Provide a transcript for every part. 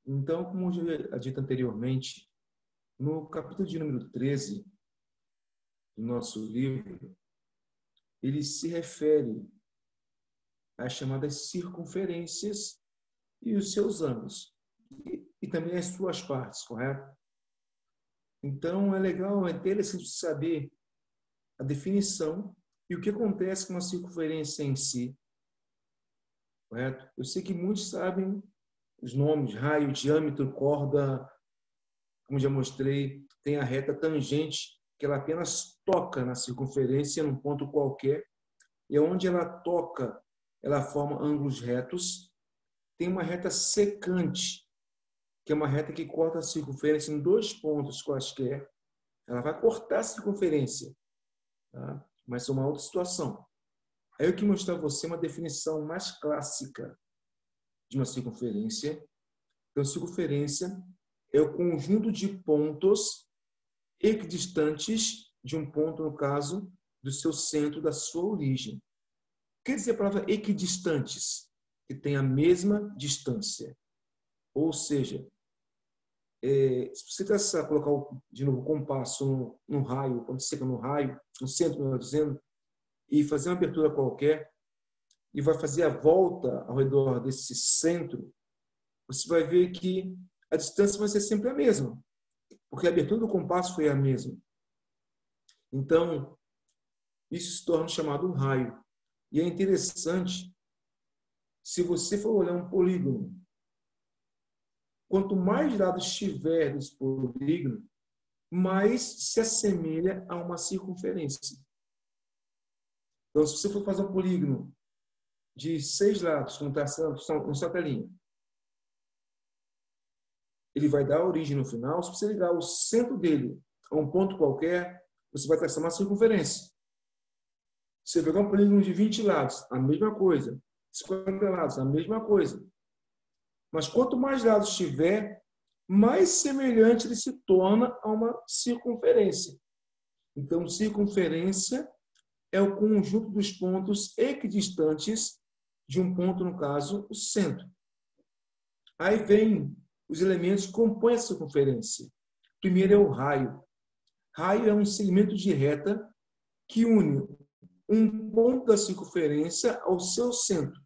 Então, como eu já dito anteriormente, no capítulo de número 13 do nosso livro, ele se refere às chamadas circunferências e os seus ângulos, e também as suas partes, correto? Então, é legal, é interessante saber a definição e o que acontece com a circunferência em si, correto? Eu sei que muitos sabem os nomes, raio, diâmetro, corda, como já mostrei, tem a reta tangente, que ela apenas toca na circunferência, num ponto qualquer, e onde ela toca, ela forma ângulos retos. Tem uma reta secante, que é uma reta que corta a circunferência em dois pontos quaisquer. Ela vai cortar a circunferência, tá? Mas é uma outra situação. Aí eu quero mostrar a você uma definição mais clássica de uma circunferência. Então, circunferência é o conjunto de pontos equidistantes de um ponto, no caso, do seu centro, da sua origem. Quer dizer a palavra equidistantes? Que tem a mesma distância. Ou seja, se você traçar, colocar de novo o compasso no raio, quando você chega no raio, no centro, melhor dizendo, e fazer uma abertura qualquer, e vai fazer a volta ao redor desse centro, você vai ver que a distância vai ser sempre a mesma, porque a abertura do compasso foi a mesma. Então, isso se torna chamado raio. E é interessante, se você for olhar um polígono, quanto mais lados tiver desse polígono, mais se assemelha a uma circunferência. Então, se você for fazer um polígono de 6 lados, como está no sua telinha, ele vai dar origem no final. Se você ligar o centro dele a um ponto qualquer, você vai traçar uma circunferência. Se você pegar um polígono de 20 lados, a mesma coisa. 50 lados, a mesma coisa. Mas quanto mais lados tiver, mais semelhante ele se torna a uma circunferência. Então, circunferência é o conjunto dos pontos equidistantes de um ponto, no caso, o centro. Aí vem os elementos que compõem a circunferência. Primeiro é o raio. Raio é um segmento de reta que une um ponto da circunferência ao seu centro.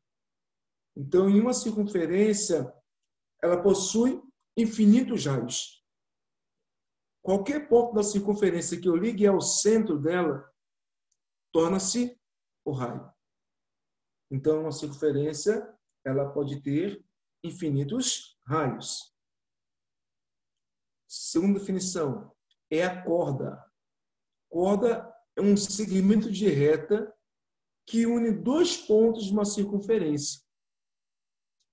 Então, em uma circunferência, ela possui infinitos raios. Qualquer ponto da circunferência que eu ligue ao centro dela, torna-se o raio. Então, uma circunferência, ela pode ter infinitos raios. Segunda definição é a corda. Corda é um segmento de reta que une dois pontos de uma circunferência.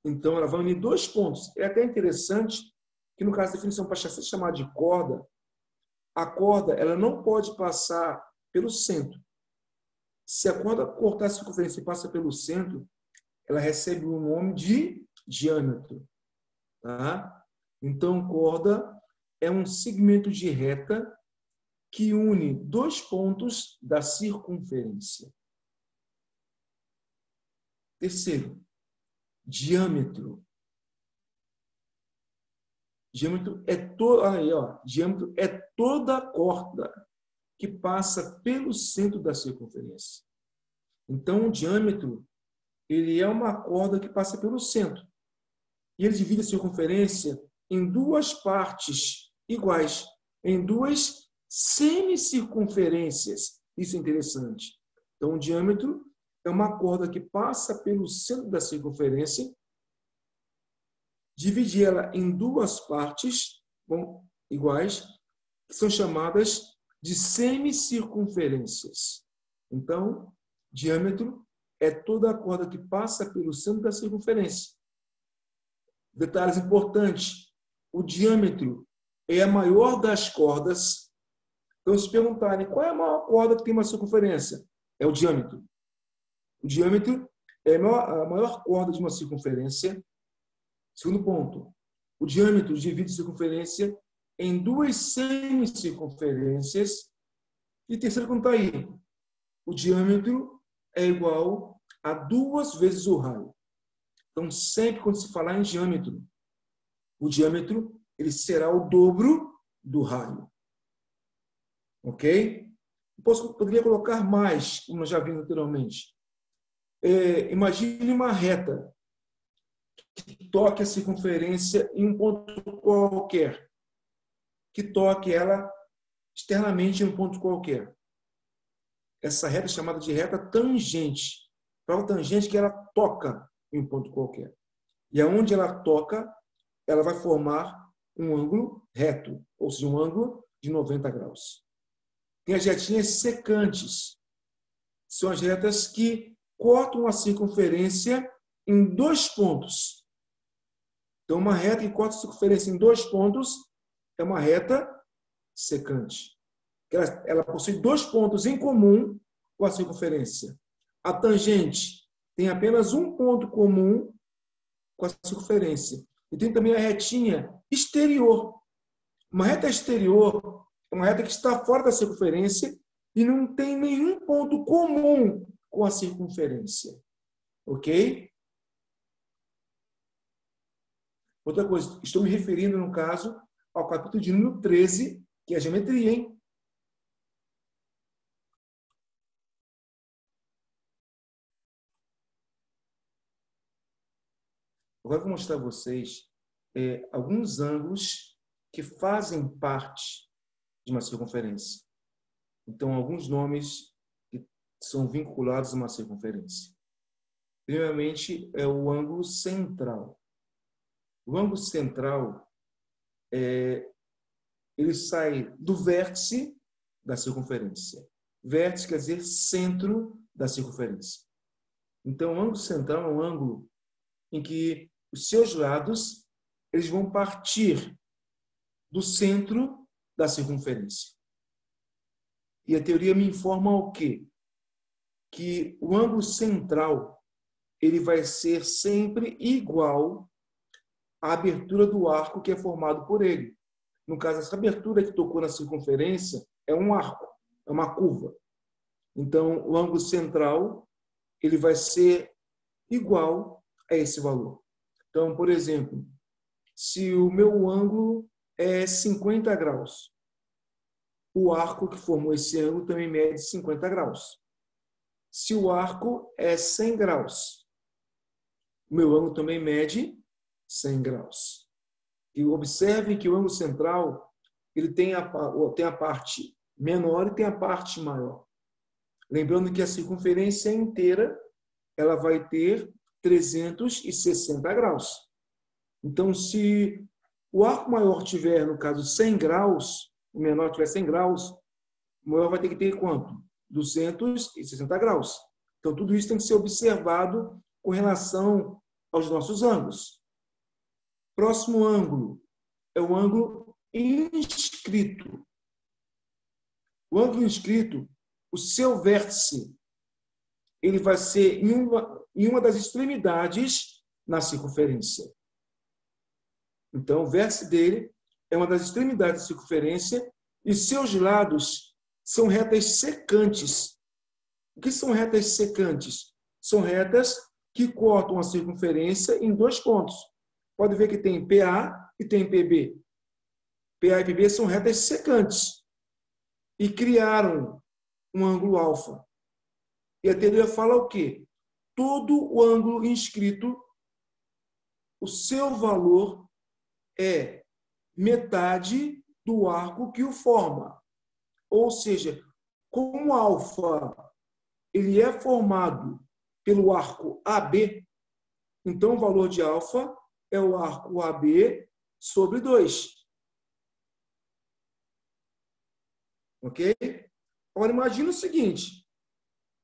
Então, ela vai unir dois pontos. É até interessante que, no caso da definição para ser chamada de corda, a corda ela não pode passar pelo centro. Se a corda cortar a circunferência e passa pelo centro, ela recebe o nome de diâmetro. Tá? Então, corda é um segmento de reta que une dois pontos da circunferência. Terceiro, diâmetro. Diâmetro é diâmetro é toda a corda que passa pelo centro da circunferência. Então, o diâmetro ele é uma corda que passa pelo centro. E ele divide a circunferência em duas partes iguais, em duas semicircunferências. Isso é interessante. Então, o diâmetro é uma corda que passa pelo centro da circunferência, divide ela em duas partes iguais, que são chamadas de semicircunferências. Então, diâmetro é toda a corda que passa pelo centro da circunferência. Detalhes importantes. O diâmetro é a maior das cordas. Então, se perguntarem qual é a maior corda que tem uma circunferência, é o diâmetro. O diâmetro é a maior corda de uma circunferência. Segundo ponto, o diâmetro divide a circunferência em duas semicircunferências. E terceiro ponto aí, o diâmetro é igual a 2 vezes o raio. Então, sempre quando se falar em diâmetro, o diâmetro ele será o dobro do raio. Ok? Poderia colocar mais, como nós já vimos anteriormente. Imagine uma reta que toque a circunferência em um ponto qualquer. Que toque ela externamente em um ponto qualquer. Essa reta é chamada de reta tangente. Prova tangente que ela toca em um ponto qualquer. E aonde ela toca, ela vai formar um ângulo reto, ou seja, um ângulo de 90 graus. Tem as retinhas secantes. São as retas que cortam a circunferência em 2 pontos. Então, uma reta que corta a circunferência em 2 pontos é uma reta secante. Ela possui 2 pontos em comum com a circunferência. A tangente tem apenas um ponto comum com a circunferência. E tem também a retinha exterior. Uma reta exterior é uma reta que está fora da circunferência e não tem nenhum ponto comum com a circunferência. Ok? Outra coisa, estou me referindo, no caso, ao capítulo de número 13, que é a geometria, hein? Agora eu vou mostrar a vocês alguns ângulos que fazem parte de uma circunferência. Então, alguns nomes que são vinculados a uma circunferência. Primeiramente, é o ângulo central. O ângulo central, ele sai do vértice da circunferência. Vértice quer dizer centro da circunferência. Então, o ângulo central é um ângulo em que os seus lados eles vão partir do centro da circunferência. E a teoria me informa o quê? Que o ângulo central ele vai ser sempre igual à abertura do arco que é formado por ele. No caso, essa abertura que tocou na circunferência é um arco, é uma curva. Então, o ângulo central ele vai ser igual a esse valor. Então, por exemplo, se o meu ângulo é 50 graus, o arco que formou esse ângulo também mede 50 graus. Se o arco é 100 graus, o meu ângulo também mede 100 graus. E observe que o ângulo central ele tem a parte menor e tem a parte maior. Lembrando que a circunferência inteira ela vai ter 360 graus. Então, se o arco maior tiver, no caso, 100 graus, o menor tiver 100 graus, o maior vai ter que ter quanto? 260 graus. Então, tudo isso tem que ser observado com relação aos nossos ângulos. Próximo ângulo é o ângulo inscrito. O ângulo inscrito, o seu vértice, ele vai ser em uma das extremidades na circunferência. Então, o vértice dele é uma das extremidades da circunferência e seus lados são retas secantes. O que são retas secantes? São retas que cortam a circunferência em 2 pontos. Pode ver que tem PA e tem PB. PA e PB são retas secantes e criaram um ângulo alfa. E a teoria fala o quê? Todo o ângulo inscrito, o seu valor é metade do arco que o forma. Ou seja, como alfa ele é formado pelo arco AB, então o valor de alfa é o arco AB sobre 2. Ok? Agora, imagina o seguinte.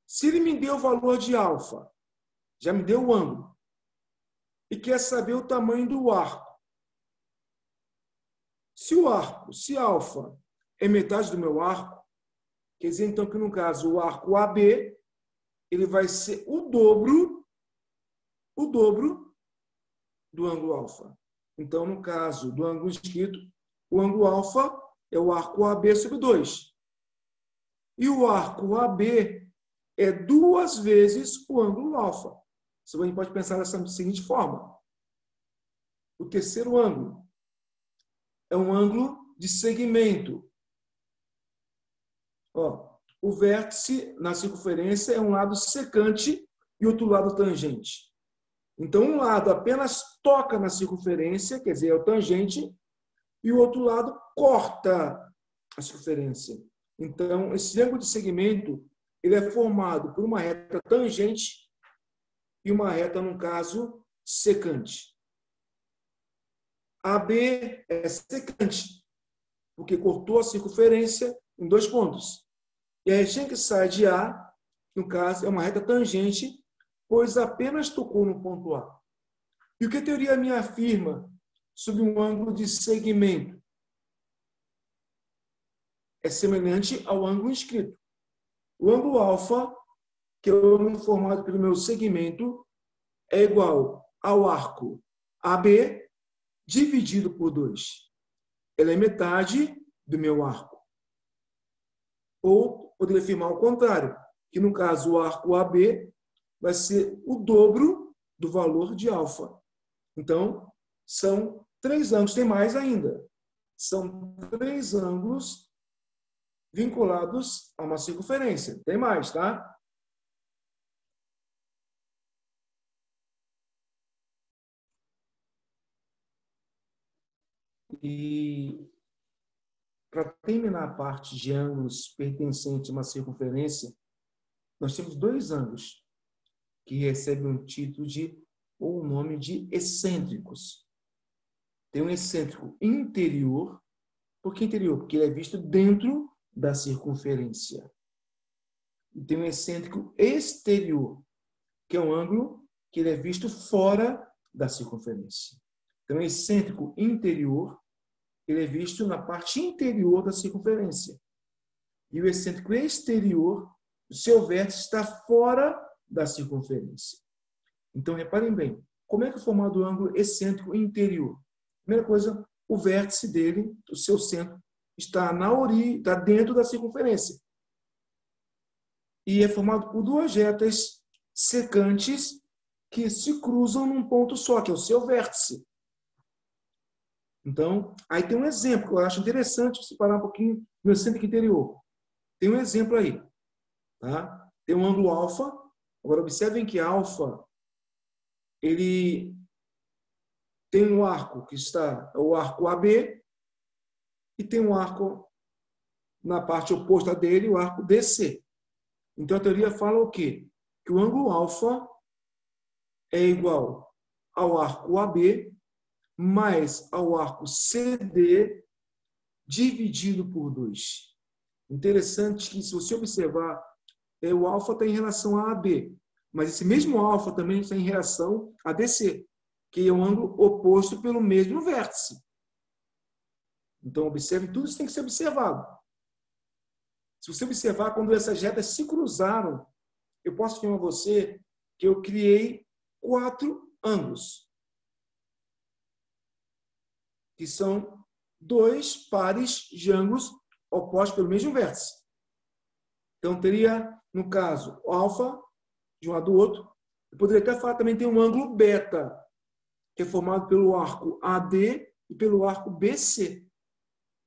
Se ele me deu o valor de alfa, já me deu o ângulo, e quer saber o tamanho do arco. Se alfa é metade do meu arco, quer dizer, então, que no caso, o arco AB, ele vai ser o dobro do ângulo alfa. Então, no caso do ângulo inscrito, o ângulo alfa é o arco AB sobre 2. E o arco AB é 2 vezes o ângulo alfa. Você pode pensar dessa seguinte forma. O terceiro ângulo é um ângulo de segmento. Ó, o vértice na circunferência é um lado secante e outro lado tangente. Então, um lado apenas toca na circunferência, quer dizer, é o tangente, e o outro lado corta a circunferência. Então, esse ângulo de segmento ele é formado por uma reta tangente e uma reta, no caso, secante. AB é secante, porque cortou a circunferência em 2 pontos. E a região que sai de A, no caso, é uma reta tangente, pois apenas tocou no ponto A. E o que a teoria me afirma sobre um ângulo de segmento? É semelhante ao ângulo inscrito. O ângulo alfa, que é o ângulo formado pelo meu segmento, é igual ao arco AB dividido por 2. Ela é metade do meu arco. Ou poderia afirmar o contrário, que no caso o arco AB vai ser o dobro do valor de alfa. Então, são 3 ângulos, tem mais ainda. São 3 ângulos vinculados a uma circunferência. Tem mais, tá? E para terminar a parte de ângulos pertencentes a uma circunferência, nós temos 2 ângulos que recebem um título ou um nome de excêntricos. Tem um excêntrico interior. Por que interior? Porque ele é visto dentro da circunferência. E tem um excêntrico exterior, que é um ângulo que ele é visto fora da circunferência. Então, o excêntrico interior, ele é visto na parte interior da circunferência. E o excêntrico exterior, o seu vértice está fora da circunferência. Então, reparem bem, como é que é formado o ângulo excêntrico interior? Primeira coisa, o vértice dele, o seu centro, está na origem, está dentro da circunferência. E é formado por 2 retas secantes que se cruzam num ponto só, que é o seu vértice. Então, aí tem um exemplo que eu acho interessante separar um pouquinho no excêntrico interior. Tem um exemplo aí. Tá? Tem um ângulo alfa. Agora, observem que alfa ele tem um arco que está, o arco AB, e tem um arco na parte oposta dele, o arco DC. Então, a teoria fala o quê? Que o ângulo alfa é igual ao arco AB mais ao arco CD dividido por 2. Interessante que, se você observar, o alfa está em relação a AB, mas esse mesmo alfa também está em relação a DC, que é um ângulo oposto pelo mesmo vértice. Então, observe, tudo isso tem que ser observado. Se você observar, quando essas retas se cruzaram, eu posso afirmar a você que eu criei 4 ângulos, que são 2 pares de ângulos opostos pelo mesmo vértice. Então, teria, no caso, o alfa de um lado do outro. Eu poderia até falar também tem um ângulo beta, que é formado pelo arco AD e pelo arco BC.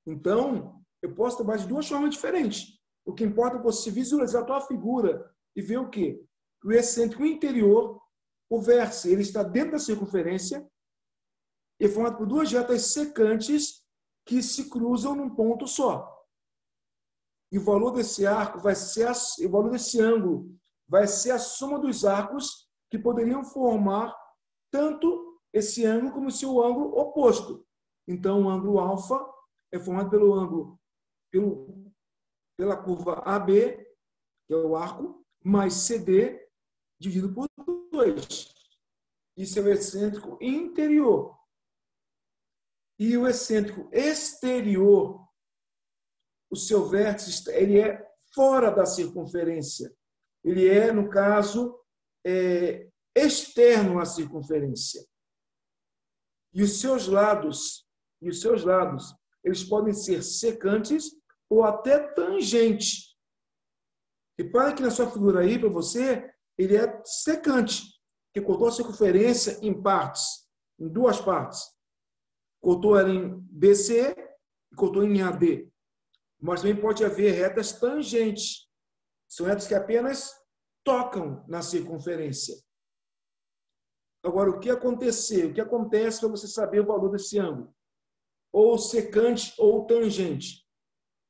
Então, eu posso trabalhar de 2 formas diferentes. O que importa é você visualizar a tua figura e ver o quê? O excêntrico interior, o vértice, ele está dentro da circunferência e é formado por 2 retas secantes que se cruzam num ponto só. E o valor desse arco vai ser o valor desse ângulo vai ser a soma dos arcos que poderiam formar tanto esse ângulo como o seu ângulo oposto. Então, o ângulo alfa é formado pelo ângulo pela curva AB, que é o arco, mais CD dividido por 2. Isso é o excêntrico interior. E o excêntrico exterior, o seu vértice, ele é fora da circunferência. Ele é, no caso, externo à circunferência. E os seus lados, eles podem ser secantes ou até tangentes. Repare que na sua figura aí, para você, ele é secante, que cortou a circunferência em partes, em 2 partes. cortou ela em BC e cortou em AD. Mas também pode haver retas tangentes. São retas que apenas tocam na circunferência. Agora, o que aconteceu? O que acontece para você saber o valor desse ângulo? Ou secante ou tangente.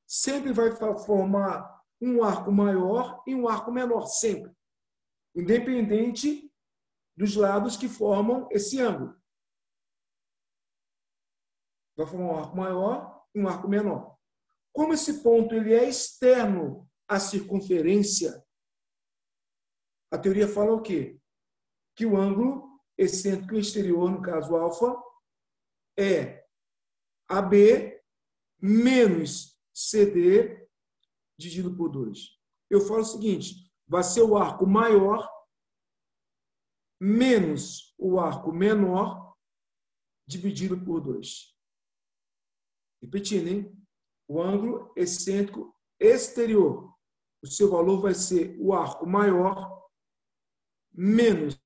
Sempre vai formar um arco maior e um arco menor, sempre. Independente dos lados que formam esse ângulo. Vai formar um arco maior e um arco menor. Como esse ponto ele é externo à circunferência, a teoria fala o quê? Que o ângulo excêntrico exterior, no caso alfa, é AB menos CD dividido por 2. Eu falo o seguinte, vai ser o arco maior menos o arco menor dividido por 2. Repetindo, hein? O ângulo excêntrico exterior. O seu valor vai ser o arco maior menos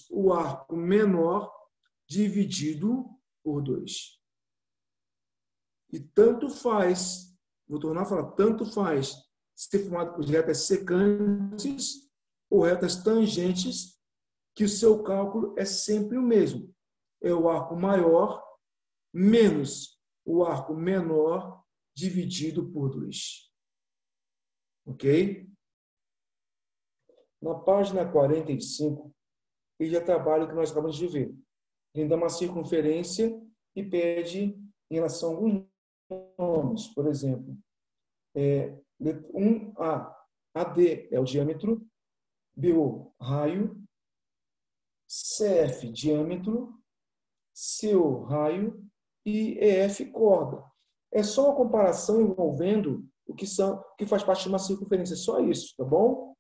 o arco menor dividido por 2. E tanto faz, vou tornar a falar, tanto faz ser formado por retas secantes ou retas tangentes, que o seu cálculo é sempre o mesmo. É o arco maior menos o arco menor dividido por 2. Ok? Na página 45, ele já trabalha o que nós acabamos de ver. Ele dá uma circunferência e pede em relação a alguns nomes. Por exemplo, 1A, AD é o diâmetro, BO, raio, CF, diâmetro, CO, raio, e EF, corda. É só uma comparação envolvendo o que faz parte de uma circunferência, só isso, tá bom?